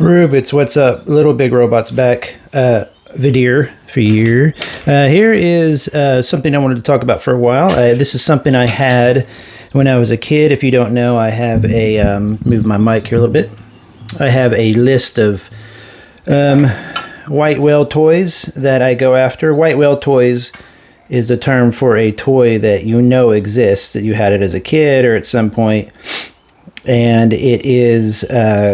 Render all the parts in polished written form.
Rubits, what's up? Little Big Robots back. Video for you. Here is something I wanted to talk about for a while. This is something I had when I was a kid. If you don't know, I have a, move my mic here a little bit. I have a list of white whale toys that I go after. White whale toys is the term for a toy that you know exists, that you had it as a kid or at some point, and it is,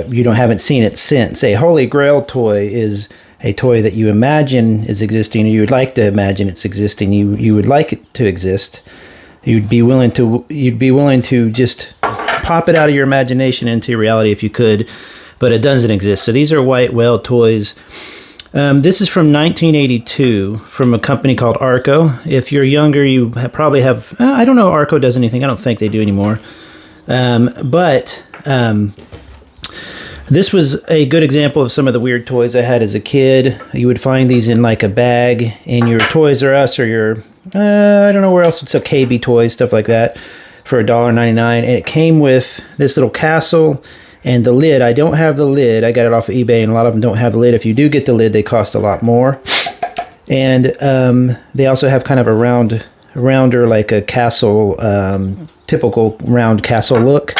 you haven't seen it since. A Holy Grail toy is a toy that you imagine is existing, or you would like to imagine it's existing. You would like it to exist. You'd be willing to just pop it out of your imagination into reality if you could, but it doesn't exist. So these are white whale toys. This is from 1982 from a company called Arco. If you're younger, you probably have, I don't know if Arco does anything. I don't think they do anymore. This was a good example of some of the weird toys I had as a kid. You would find these in like a bag in your Toys R Us or your, I don't know where else, it's a KB Toys, stuff like that, for $1.99. And it came with this little castle and the lid. I don't have the lid. I got it off of eBay, and a lot of them don't have the lid. If you do get the lid, they cost a lot more. And they also have kind of a rounder, like a castle, typical round castle look.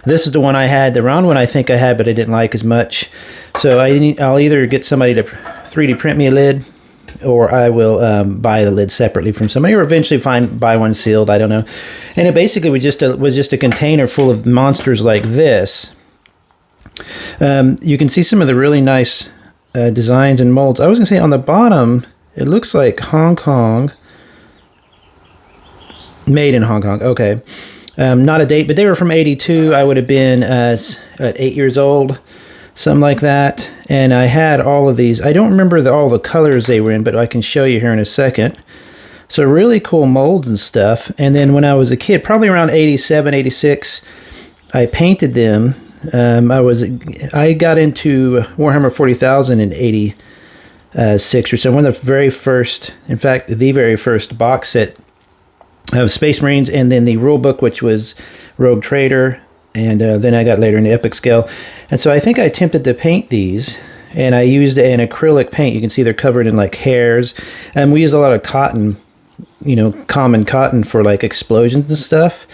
This is the one I had. The round one I think I had, but I didn't like as much. So I'll either get somebody to 3D print me a lid, or I will buy the lid separately from somebody, or eventually buy one sealed. I don't know. And it basically was just a container full of monsters like this. You can see some of the really nice designs and molds. I was gonna say on the bottom, it looks like Hong Kong. Made in Hong Kong. Okay. Not a date, but they were from 82. I would have been 8 years old, something like that. And I had all of these. I don't remember all the colors they were in, but I can show you here in a second. So really cool molds and stuff. And then when I was a kid, probably around 87, 86, I painted them. I got into Warhammer 40,000 in 86 or so. One of the very first, in fact, the very first box set of Space Marines, and then the rule book, which was Rogue Trader, and then I got later into Epic Scale. And so I think I attempted to paint these, and I used an acrylic paint. You can see they're covered in like hairs, and we used a lot of cotton, common cotton for like explosions and stuff.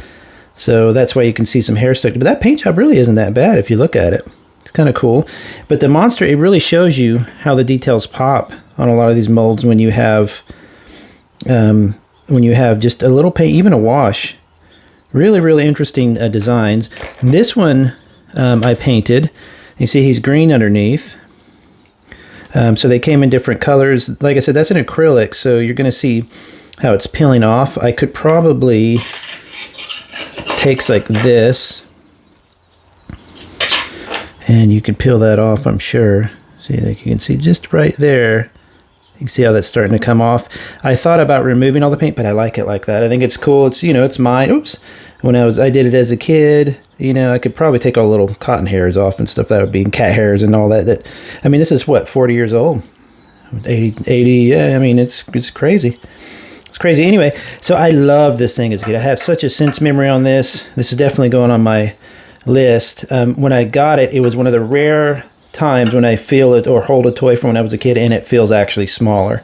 So that's why you can see some hair stuck. But that paint job really isn't that bad if you look at it. It's kind of cool. But the monster, it really shows you how the details pop on a lot of these molds when you have just a little paint, even a wash. Really, really interesting designs. This one I painted. You see he's green underneath. So they came in different colors. Like I said, that's an acrylic, so you're going to see how it's peeling off. I could probably takes like this, and you can peel that off, I'm sure. See, like you can see just right there. You can see how that's starting to come off. I thought about removing all the paint, but I like it like that. I think it's cool. It's, it's mine. Oops. When I did it as a kid, I could probably take all the little cotton hairs off and stuff. That would be cat hairs and all that. I mean, this is what, 40 years old? 80, yeah, I mean, it's crazy. It's crazy. Anyway, so I love this thing as a kid. I have such a sense memory on this. This is definitely going on my list. When I got it, it was one of the rare times when I feel it or hold a toy from when I was a kid and it feels actually smaller.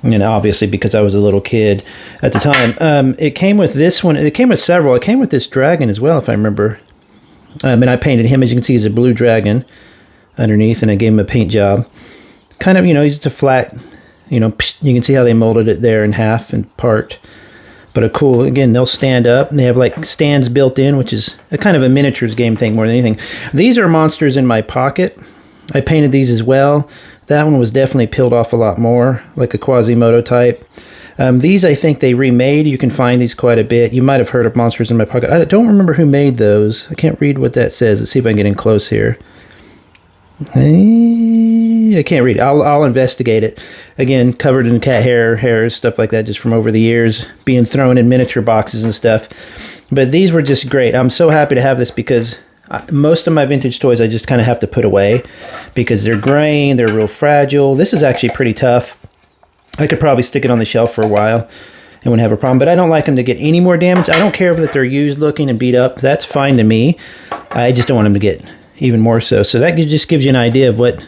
And obviously because I was a little kid at the time. It came with this one. It came with several. It came with this dragon as well, if I remember. And I painted him. As you can see, he's a blue dragon underneath, and I gave him a paint job. Kind of, he's just a flat, you can see how they molded it there in half and part. But a cool, again, they'll stand up, and they have like stands built in, which is a kind of a miniatures game thing more than anything. These are monsters in my pocket. I painted these as well. That one was definitely peeled off a lot more, like a Quasimodo type. These I think they remade. You can find these quite a bit. You might have heard of Monsters in My Pocket. I don't remember who made those. I can't read what that says. Let's see if I can get in close here. I can't read it. I'll investigate it. Again, covered in cat hairs, stuff like that, just from over the years, being thrown in miniature boxes and stuff. But these were just great. I'm so happy to have this because most of my vintage toys I just kind of have to put away because they're graying, they're real fragile. This is actually pretty tough. I could probably stick it on the shelf for a while and wouldn't have a problem, but I don't like them to get any more damage. I don't care if they're used looking and beat up. That's fine to me. I just don't want them to get even more so. So that just gives you an idea of what,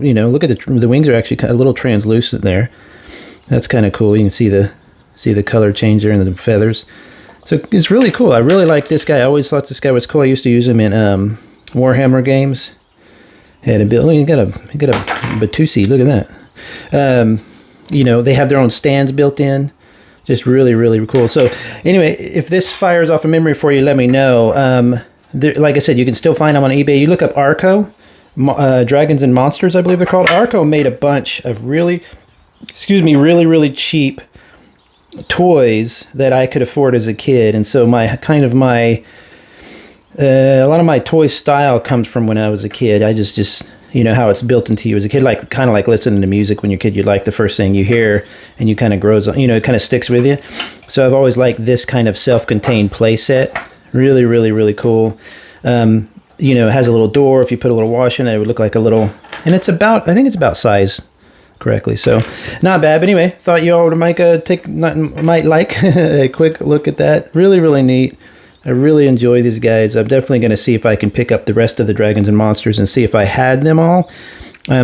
you know, look at the wings are actually a little translucent there. That's kind of cool. You can see the color change there in the feathers. So it's really cool. I really like this guy. I always thought this guy was cool. I used to use him in Warhammer games. Had a bit. Look, you got a Batusi. Look at that. You know, they have their own stands built in. Just really, really cool. So anyway, if this fires off a memory for you, let me know. Like I said, you can still find them on eBay. You look up Arco Dragons and Monsters, I believe they're called. Arco made a bunch of really cheap toys that I could afford as a kid, and so a lot of my toy style comes from when I was a kid. I just you know how it's built into you as a kid, like kind of like listening to music when you're a kid. You like the first thing you hear, and you kind of grows, you know, it kind of sticks with you. So I've always liked this kind of self-contained play set. Really, really, really cool. You know, it has a little door. If you put a little wash in it, it would look like a little, and it's about, I think it's about size correctly. So not bad. But anyway, thought you all might like a quick look at that. Really, really neat. I really enjoy these guys. I'm definitely going to see if I can pick up the rest of the Dragons and Monsters and see if I had them all.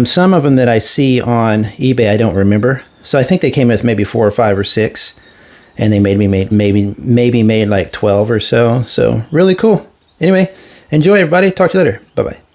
Some of them that I see on eBay, I don't remember. So I think they came with maybe 4 or 5 or 6. And they maybe made like 12 or so. So really cool. Anyway, enjoy everybody. Talk to you later. Bye-bye.